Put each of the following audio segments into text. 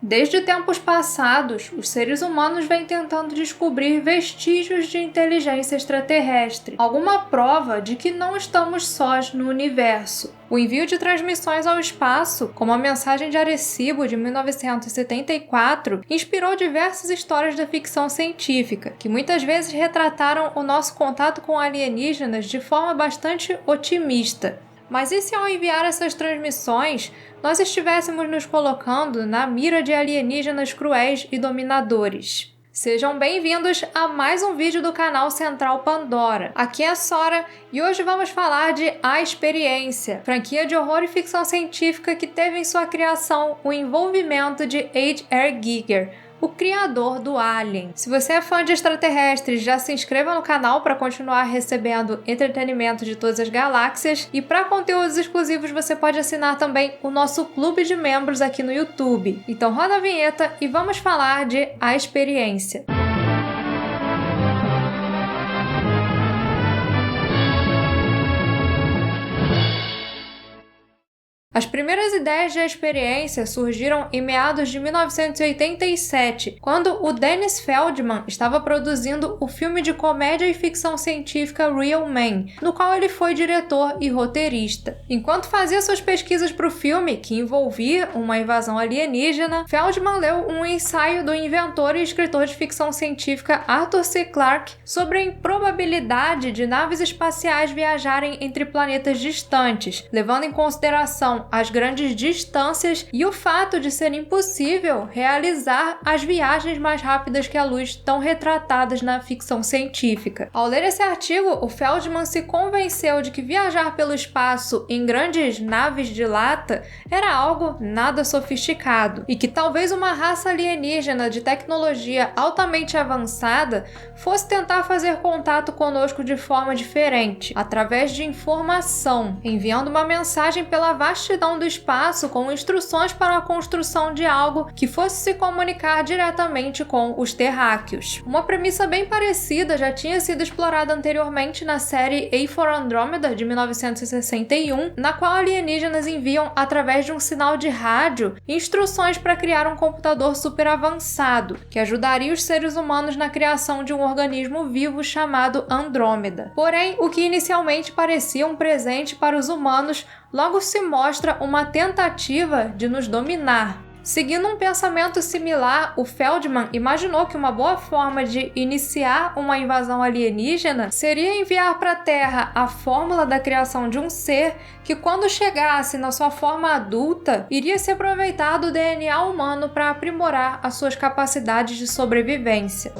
Desde tempos passados, os seres humanos vêm tentando descobrir vestígios de inteligência extraterrestre, alguma prova de que não estamos sós no universo. O envio de transmissões ao espaço, como a mensagem de Arecibo de 1974, inspirou diversas histórias da ficção científica, que muitas vezes retrataram o nosso contato com alienígenas de forma bastante otimista. Mas e se ao enviar essas transmissões, nós estivéssemos nos colocando na mira de alienígenas cruéis e dominadores? Sejam bem-vindos a mais um vídeo do canal Central Pandora. Aqui é a Sora e hoje vamos falar de A Experiência, franquia de horror e ficção científica que teve em sua criação o envolvimento de H.R. Giger, o criador do Alien. Se você é fã de extraterrestres, já se inscreva no canal para continuar recebendo entretenimento de todas as galáxias. E para conteúdos exclusivos, você pode assinar também o nosso clube de membros aqui no YouTube. Então roda a vinheta e vamos falar de A Experiência. As primeiras ideias de A Experiência surgiram em meados de 1987, quando o Dennis Feldman estava produzindo o filme de comédia e ficção científica Real Man, no qual ele foi diretor e roteirista. Enquanto fazia suas pesquisas para o filme, que envolvia uma invasão alienígena, Feldman leu um ensaio do inventor e escritor de ficção científica Arthur C. Clarke sobre a improbabilidade de naves espaciais viajarem entre planetas distantes, levando em consideração as grandes distâncias e o fato de ser impossível realizar as viagens mais rápidas que a luz tão retratadas na ficção científica. Ao ler esse artigo, o Feldman se convenceu de que viajar pelo espaço em grandes naves de lata era algo nada sofisticado e que talvez uma raça alienígena de tecnologia altamente avançada fosse tentar fazer contato conosco de forma diferente, através de informação, enviando uma mensagem pela vastidão do espaço com instruções para a construção de algo que fosse se comunicar diretamente com os terráqueos. Uma premissa bem parecida já tinha sido explorada anteriormente na série A for Andromeda de 1961, na qual alienígenas enviam através de um sinal de rádio instruções para criar um computador super avançado, que ajudaria os seres humanos na criação de um organismo vivo chamado Andrômeda. Porém, o que inicialmente parecia um presente para os humanos logo se mostra uma tentativa de nos dominar. Seguindo um pensamento similar, o Feldman imaginou que uma boa forma de iniciar uma invasão alienígena seria enviar para a Terra a fórmula da criação de um ser que, quando chegasse na sua forma adulta, iria se aproveitar do DNA humano para aprimorar as suas capacidades de sobrevivência.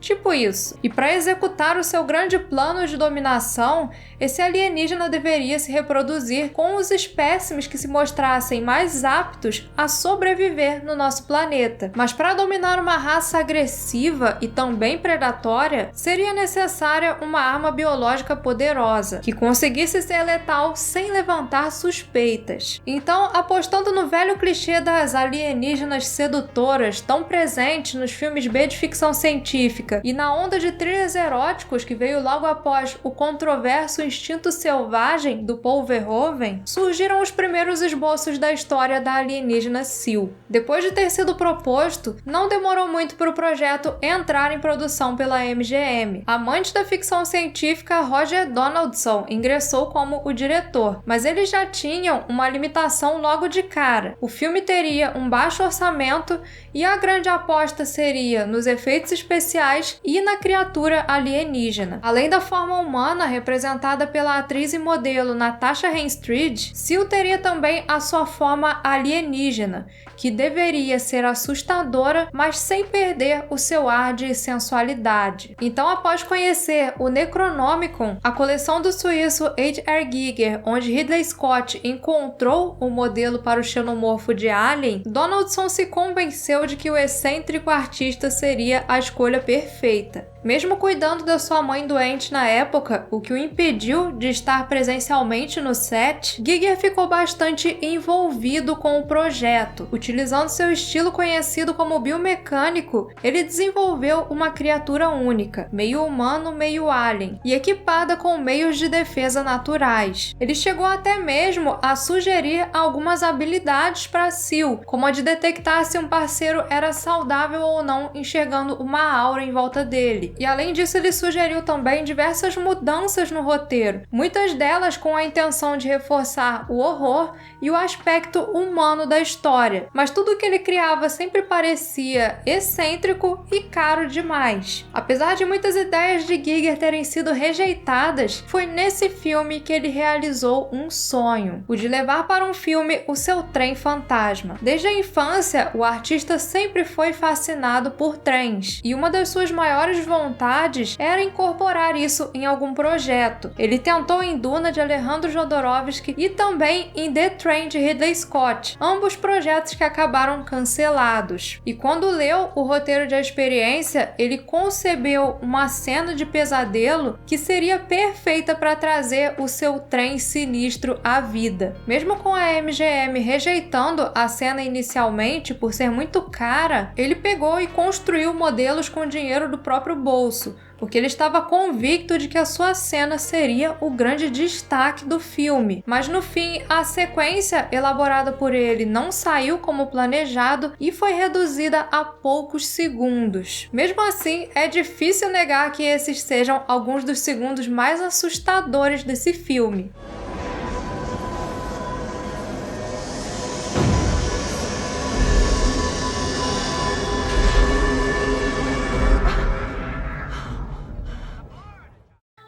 Tipo isso. E para executar o seu grande plano de dominação, esse alienígena deveria se reproduzir com os espécimes que se mostrassem mais aptos a sobreviver no nosso planeta. Mas para dominar uma raça agressiva e também predatória, seria necessária uma arma biológica poderosa, que conseguisse ser letal sem levantar suspeitas. Então, apostando no velho clichê das alienígenas sedutoras tão presente nos filmes B de ficção científica, e na onda de thrillers eróticos que veio logo após o controverso Instinto Selvagem, do Paul Verhoeven, surgiram os primeiros esboços da história da alienígena Sil. Depois de ter sido proposto, não demorou muito para o projeto entrar em produção pela MGM. Amante da ficção científica, Roger Donaldson ingressou como o diretor, mas eles já tinham uma limitação logo de cara. O filme teria um baixo orçamento e a grande aposta seria nos efeitos especiais e na criatura alienígena. Além da forma humana representada pela atriz e modelo Natasha Henstridge, Sil teria também a sua forma alienígena, que deveria ser assustadora, mas sem perder o seu ar de sensualidade. Então, após conhecer o Necronomicon, a coleção do suíço H.R. Giger, onde Ridley Scott encontrou o modelo para o xenomorfo de Alien, Donaldson se convenceu de que o excêntrico artista seria a escolha perfeita. Mesmo cuidando da sua mãe doente na época, o que o impediu de estar presencialmente no set, Giger ficou bastante envolvido com o projeto. Utilizando seu estilo conhecido como biomecânico, ele desenvolveu uma criatura única, meio humano, meio alien, e equipada com meios de defesa naturais. Ele chegou até mesmo a sugerir algumas habilidades para Sil, como a de detectar se um parceiro era saudável ou não, enxergando uma aura em volta dele. E além disso, ele sugeriu também diversas mudanças no roteiro, muitas delas com a intenção de reforçar o horror e o aspecto humano da história. Mas tudo que ele criava sempre parecia excêntrico e caro demais. Apesar de muitas ideias de Giger terem sido rejeitadas, foi nesse filme que ele realizou um sonho, o de levar para um filme o seu trem fantasma. Desde a infância, o artista sempre foi fascinado por trens, e uma das suas maiores vontades era incorporar isso em algum projeto. Ele tentou em Duna, de Alejandro Jodorowsky, e também em The Train, de Ridley Scott, ambos projetos que acabaram cancelados. E quando leu o roteiro de A Experiência, ele concebeu uma cena de pesadelo que seria perfeita para trazer o seu trem sinistro à vida. Mesmo com a MGM rejeitando a cena inicialmente por ser muito cara, ele pegou e construiu modelos com dinheiro do próprio bolso, porque ele estava convicto de que a sua cena seria o grande destaque do filme. Mas no fim, a sequência elaborada por ele não saiu como planejado e foi reduzida a poucos segundos. Mesmo assim, é difícil negar que esses sejam alguns dos segundos mais assustadores desse filme.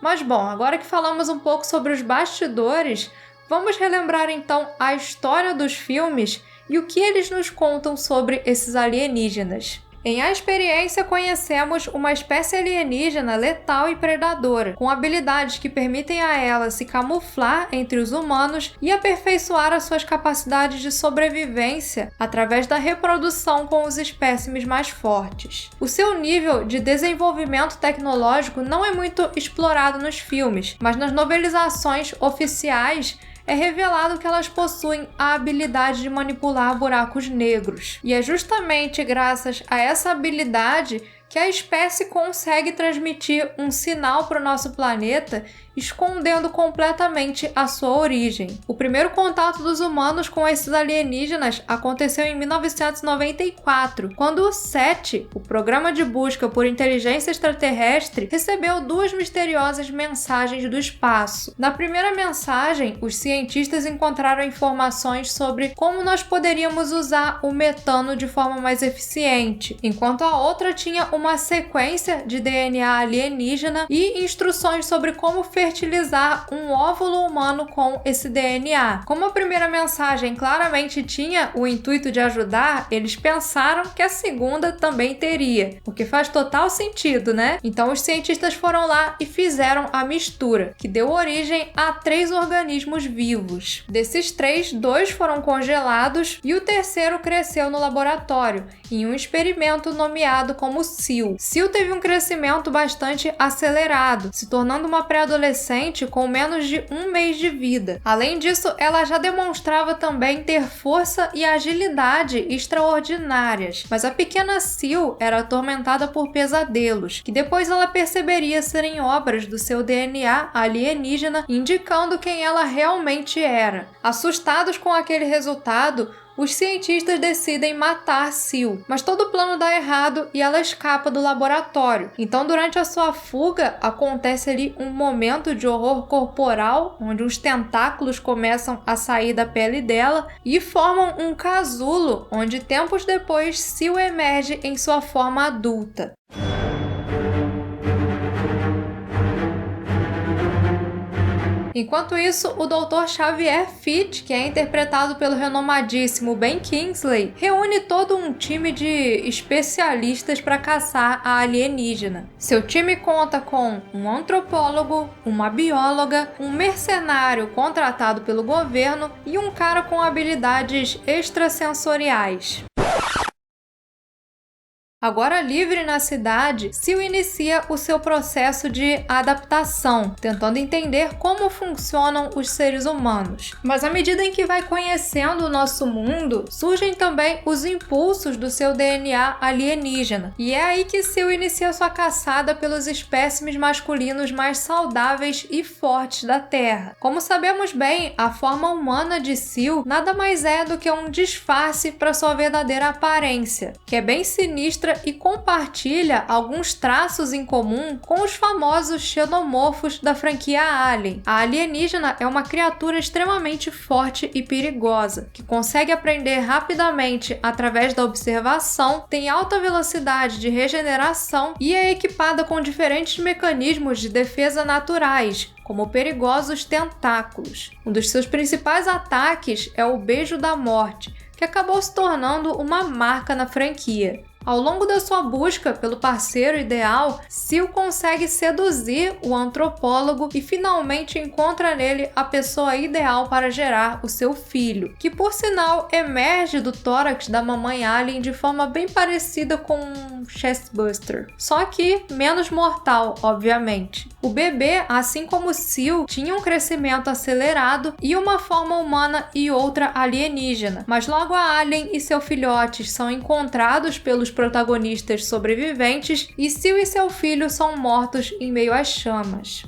Mas bom, agora que falamos um pouco sobre os bastidores, vamos relembrar então a história dos filmes e o que eles nos contam sobre esses alienígenas. Em A Experiência, conhecemos uma espécie alienígena letal e predadora, com habilidades que permitem a ela se camuflar entre os humanos e aperfeiçoar as suas capacidades de sobrevivência através da reprodução com os espécimes mais fortes. O seu nível de desenvolvimento tecnológico não é muito explorado nos filmes, mas nas novelizações oficiais é revelado que elas possuem a habilidade de manipular buracos negros. E é justamente graças a essa habilidade que a espécie consegue transmitir um sinal para o nosso planeta, escondendo completamente a sua origem. O primeiro contato dos humanos com esses alienígenas aconteceu em 1994, quando o SETI, o Programa de Busca por Inteligência Extraterrestre, recebeu duas misteriosas mensagens do espaço. Na primeira mensagem, os cientistas encontraram informações sobre como nós poderíamos usar o metano de forma mais eficiente, enquanto a outra tinha uma sequência de DNA alienígena e instruções sobre como fertilizar um óvulo humano com esse DNA. Como a primeira mensagem claramente tinha o intuito de ajudar, eles pensaram que a segunda também teria, o que faz total sentido, né? Então os cientistas foram lá e fizeram a mistura, que deu origem a 3 organismos vivos. Desses 3, 2 foram congelados e o terceiro cresceu no laboratório, em um experimento nomeado como Sil. Sil teve um crescimento bastante acelerado, se tornando uma pré-adolescente com menos de 1 mês de vida. Além disso, ela já demonstrava também ter força e agilidade extraordinárias, mas a pequena Sil era atormentada por pesadelos, que depois ela perceberia serem obras do seu DNA alienígena, indicando quem ela realmente era. Assustados com aquele resultado, os cientistas decidem matar Sil, mas todo o plano dá errado e ela escapa do laboratório. Então, durante a sua fuga, acontece ali um momento de horror corporal, onde os tentáculos começam a sair da pele dela e formam um casulo, onde tempos depois Sil emerge em sua forma adulta. Enquanto isso, o Dr. Xavier Fitch, que é interpretado pelo renomadíssimo Ben Kingsley, reúne todo um time de especialistas para caçar a alienígena. Seu time conta com um antropólogo, uma bióloga, um mercenário contratado pelo governo e um cara com habilidades extrasensoriais. Agora livre na cidade, Sil inicia o seu processo de adaptação, tentando entender como funcionam os seres humanos. Mas à medida em que vai conhecendo o nosso mundo, surgem também os impulsos do seu DNA alienígena. E é aí que Sil inicia sua caçada pelos espécimes masculinos mais saudáveis e fortes da Terra. Como sabemos bem, a forma humana de Sil nada mais é do que um disfarce para sua verdadeira aparência, que é bem sinistra e compartilha alguns traços em comum com os famosos xenomorfos da franquia Alien. A alienígena é uma criatura extremamente forte e perigosa, que consegue aprender rapidamente através da observação, tem alta velocidade de regeneração e é equipada com diferentes mecanismos de defesa naturais, como perigosos tentáculos. Um dos seus principais ataques é o Beijo da Morte, que acabou se tornando uma marca na franquia. Ao longo da sua busca pelo parceiro ideal, Sil consegue seduzir o antropólogo e finalmente encontra nele a pessoa ideal para gerar o seu filho, que por sinal emerge do tórax da mamãe alien de forma bem parecida com um chestbuster, só que menos mortal, obviamente. O bebê, assim como Sil, tinha um crescimento acelerado e uma forma humana e outra alienígena, mas logo a alien e seu filhote são encontrados pelos protagonistas sobreviventes e Sil e seu filho são mortos em meio às chamas.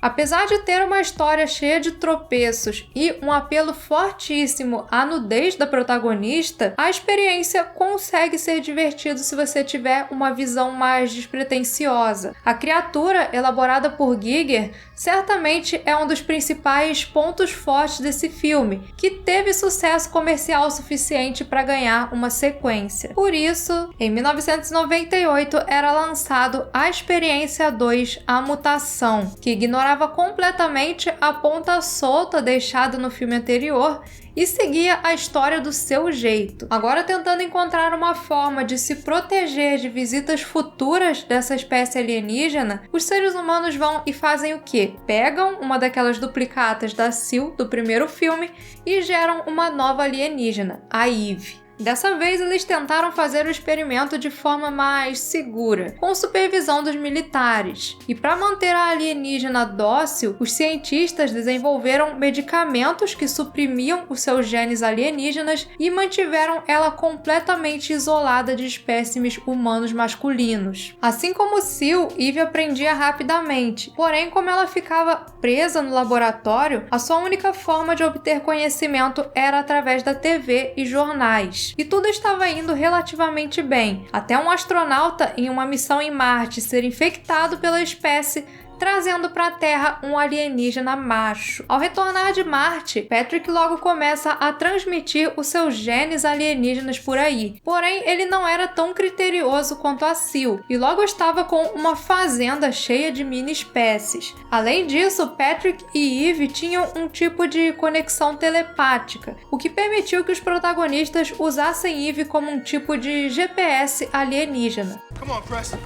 Apesar de ter uma história cheia de tropeços e um apelo fortíssimo à nudez da protagonista, a experiência consegue ser divertida se você tiver uma visão mais despretensiosa. A criatura, elaborada por Giger, certamente é um dos principais pontos fortes desse filme, que teve sucesso comercial suficiente para ganhar uma sequência. Por isso, em 1998 era lançado A Experiência 2: A Mutação, que ignorava completamente a ponta solta deixada no filme anterior e seguia a história do seu jeito. Agora, tentando encontrar uma forma de se proteger de visitas futuras dessa espécie alienígena, os seres humanos vão e fazem o quê? Pegam uma daquelas duplicatas da Sil do primeiro filme e geram uma nova alienígena, a Eve. Dessa vez, eles tentaram fazer o experimento de forma mais segura, com supervisão dos militares. E para manter a alienígena dócil, os cientistas desenvolveram medicamentos que suprimiam os seus genes alienígenas e mantiveram ela completamente isolada de espécimes humanos masculinos. Assim como Sil, Eve aprendia rapidamente, porém, como ela ficava presa no laboratório, a sua única forma de obter conhecimento era através da TV e jornais. E tudo estava indo relativamente bem, até um astronauta em uma missão em Marte ser infectado pela espécie, trazendo para a Terra um alienígena macho. Ao retornar de Marte, Patrick logo começa a transmitir os seus genes alienígenas por aí. Porém, ele não era tão criterioso quanto a Sil, e logo estava com uma fazenda cheia de mini-espécies. Além disso, Patrick e Eve tinham um tipo de conexão telepática, o que permitiu que os protagonistas usassem Eve como um tipo de GPS alienígena. Come on, Preston.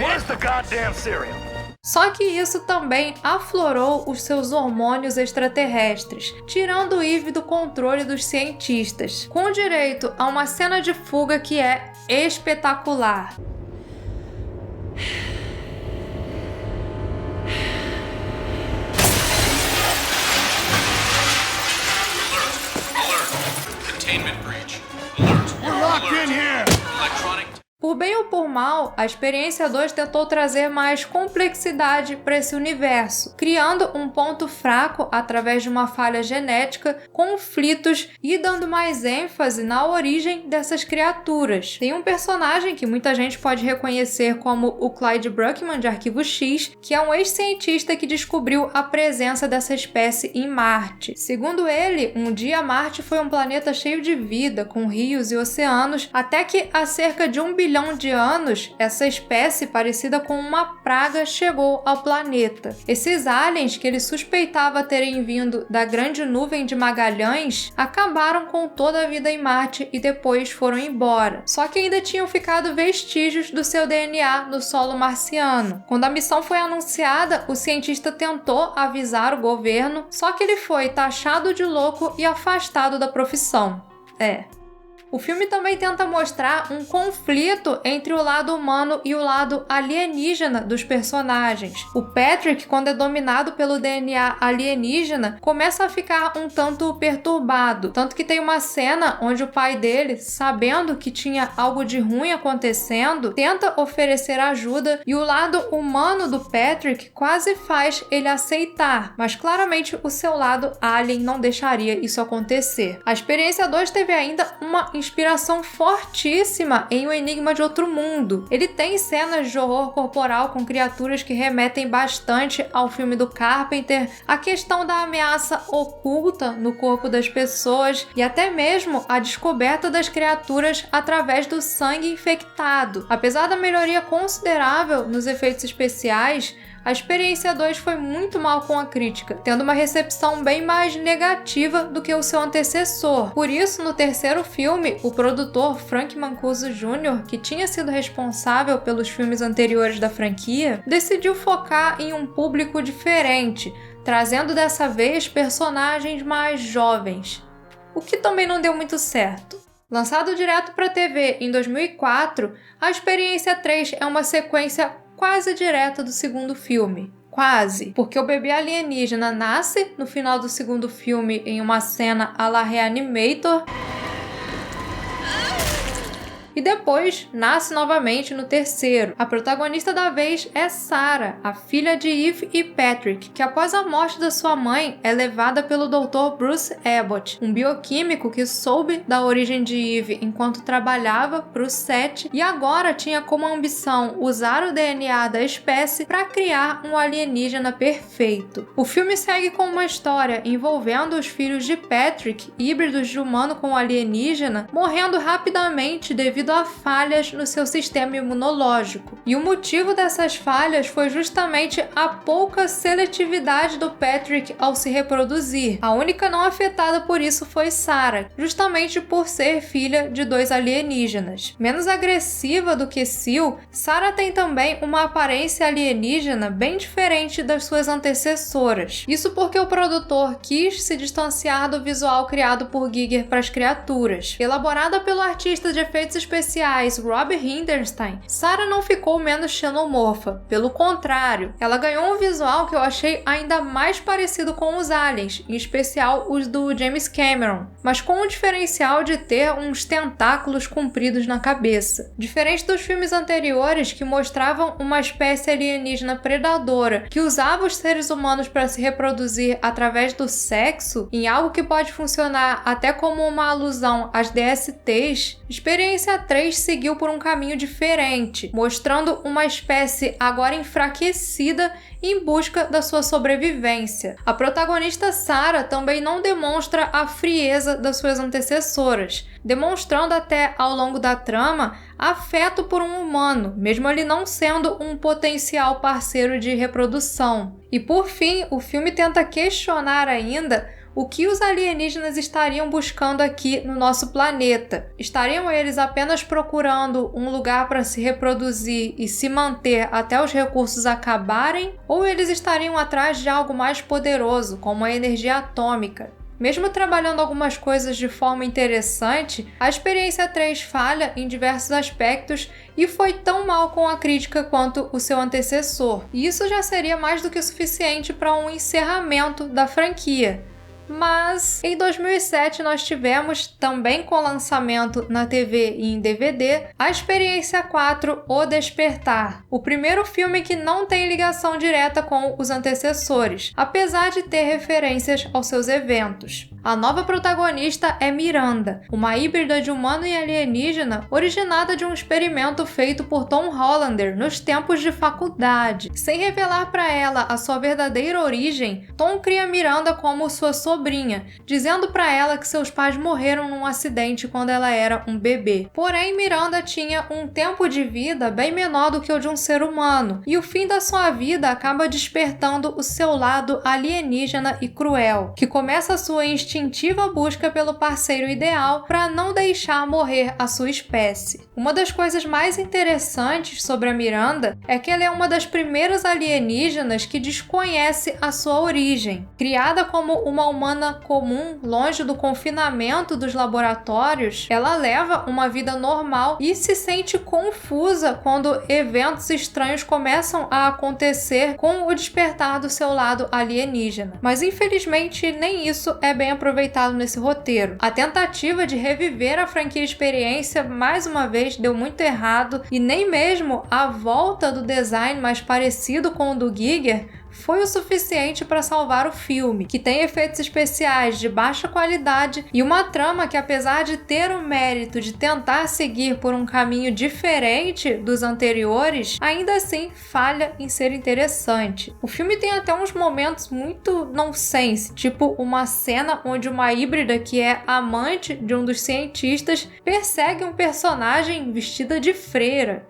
Where's the goddamn cereal? Só que isso também aflorou os seus hormônios extraterrestres, tirando Eve do controle dos cientistas, com direito a uma cena de fuga que é espetacular. Containment breach. Alert. We're locked in here. Electronic. Por bem ou por mal, a Experiência 2 tentou trazer mais complexidade para esse universo, criando um ponto fraco através de uma falha genética, conflitos e dando mais ênfase na origem dessas criaturas. Tem um personagem que muita gente pode reconhecer como o Clyde Bruckman de Arquivo X, que é um ex-cientista que descobriu a presença dessa espécie em Marte. Segundo ele, um dia Marte foi um planeta cheio de vida, com rios e oceanos, até que há cerca de 1 bilhão de anos, essa espécie parecida com uma praga chegou ao planeta. Esses aliens que ele suspeitava terem vindo da grande nuvem de Magalhães acabaram com toda a vida em Marte e depois foram embora. Só que ainda tinham ficado vestígios do seu DNA no solo marciano. Quando a missão foi anunciada, o cientista tentou avisar o governo, só que ele foi taxado de louco e afastado da profissão. O filme também tenta mostrar um conflito entre o lado humano e o lado alienígena dos personagens. O Patrick, quando é dominado pelo DNA alienígena, começa a ficar um tanto perturbado. Tanto que tem uma cena onde o pai dele, sabendo que tinha algo de ruim acontecendo, tenta oferecer ajuda e o lado humano do Patrick quase faz ele aceitar. Mas claramente o seu lado alien não deixaria isso acontecer. A experiência 2 teve ainda uma inspiração fortíssima em O Enigma de Outro Mundo. Ele tem cenas de horror corporal com criaturas que remetem bastante ao filme do Carpenter, a questão da ameaça oculta no corpo das pessoas e até mesmo a descoberta das criaturas através do sangue infectado. Apesar da melhoria considerável nos efeitos especiais, a experiência 2 foi muito mal com a crítica, tendo uma recepção bem mais negativa do que o seu antecessor. Por isso, no terceiro filme, o produtor Frank Mancuso Jr., que tinha sido responsável pelos filmes anteriores da franquia, decidiu focar em um público diferente, trazendo dessa vez personagens mais jovens, o que também não deu muito certo. Lançado direto para a TV em 2004, a experiência 3 é uma sequência quase direta do segundo filme. Quase, porque o bebê alienígena nasce no final do segundo filme em uma cena à la Reanimator e depois nasce novamente no terceiro. A protagonista da vez é Sarah, a filha de Eve e Patrick, que após a morte da sua mãe é levada pelo Dr. Bruce Abbott, um bioquímico que soube da origem de Eve enquanto trabalhava para o SETI e agora tinha como ambição usar o DNA da espécie para criar um alienígena perfeito. O filme segue com uma história envolvendo os filhos de Patrick, híbridos de humano com alienígena, morrendo rapidamente devido a falhas no seu sistema imunológico. E o motivo dessas falhas foi justamente a pouca seletividade do Patrick ao se reproduzir. A única não afetada por isso foi Sarah, justamente por ser filha de 2 alienígenas. Menos agressiva do que Sil, Sarah tem também uma aparência alienígena bem diferente das suas antecessoras. Isso porque o produtor quis se distanciar do visual criado por Giger para as criaturas. Elaborada pelo artista de efeitos especiais Rob Hinderstein, Sarah não ficou menos xenomorfa. Pelo contrário, ela ganhou um visual que eu achei ainda mais parecido com os aliens, em especial os do James Cameron, mas com o diferencial de ter uns tentáculos compridos na cabeça. Diferente dos filmes anteriores que mostravam uma espécie alienígena predadora que usava os seres humanos para se reproduzir através do sexo, em algo que pode funcionar até como uma alusão às DSTs, Experiência 3 seguiu por um caminho diferente, mostrando uma espécie agora enfraquecida em busca da sua sobrevivência. A protagonista Sarah também não demonstra a frieza das suas antecessoras, demonstrando até ao longo da trama afeto por um humano, mesmo ele não sendo um potencial parceiro de reprodução. E por fim, o filme tenta questionar ainda o que os alienígenas estariam buscando aqui no nosso planeta. Estariam eles apenas procurando um lugar para se reproduzir e se manter até os recursos acabarem? Ou eles estariam atrás de algo mais poderoso, como a energia atômica? Mesmo trabalhando algumas coisas de forma interessante, a experiência 3 falha em diversos aspectos e foi tão mal com a crítica quanto o seu antecessor. E isso já seria mais do que suficiente para um encerramento da franquia. Mas em 2007 nós tivemos, também com lançamento na TV e em DVD, a Experiência 4 O Despertar, o primeiro filme que não tem ligação direta com os antecessores, apesar de ter referências aos seus eventos. A nova protagonista é Miranda, uma híbrida de humano e alienígena originada de um experimento feito por Tom Hollander nos tempos de faculdade. Sem revelar para ela a sua verdadeira origem, Tom cria Miranda como sua sobrinha, dizendo para ela que seus pais morreram num acidente quando ela era um bebê. Porém, Miranda tinha um tempo de vida bem menor do que o de um ser humano, e o fim da sua vida acaba despertando o seu lado alienígena e cruel, que começa a sua instintiva busca pelo parceiro ideal para não deixar morrer a sua espécie. Uma das coisas mais interessantes sobre a Miranda é que ela é uma das primeiras alienígenas que desconhece a sua origem. Criada como uma humana comum, longe do confinamento dos laboratórios, ela leva uma vida normal e se sente confusa quando eventos estranhos começam a acontecer com o despertar do seu lado alienígena. Mas infelizmente nem isso é bem aproveitado nesse roteiro. A tentativa de reviver a franquia Experiência mais uma vez deu muito errado e nem mesmo a volta do design mais parecido com o do Giger foi o suficiente para salvar o filme, que tem efeitos especiais de baixa qualidade e uma trama que, apesar de ter o mérito de tentar seguir por um caminho diferente dos anteriores, ainda assim falha em ser interessante. O filme tem até uns momentos muito nonsense, tipo uma cena onde uma híbrida que é amante de um dos cientistas persegue um personagem vestida de freira.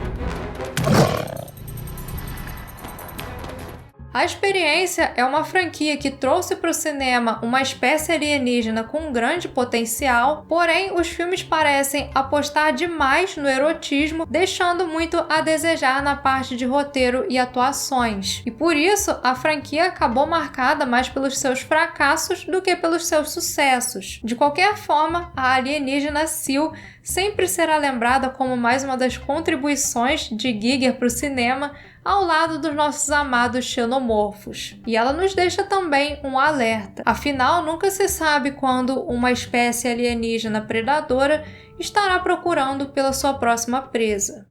A Experiência é uma franquia que trouxe para o cinema uma espécie alienígena com grande potencial, porém os filmes parecem apostar demais no erotismo, deixando muito a desejar na parte de roteiro e atuações. E por isso, a franquia acabou marcada mais pelos seus fracassos do que pelos seus sucessos. De qualquer forma, a alienígena Sil sempre será lembrada como mais uma das contribuições de Giger para o cinema, ao lado dos nossos amados xenomorfos. E ela nos deixa também um alerta. Afinal, nunca se sabe quando uma espécie alienígena predadora estará procurando pela sua próxima presa.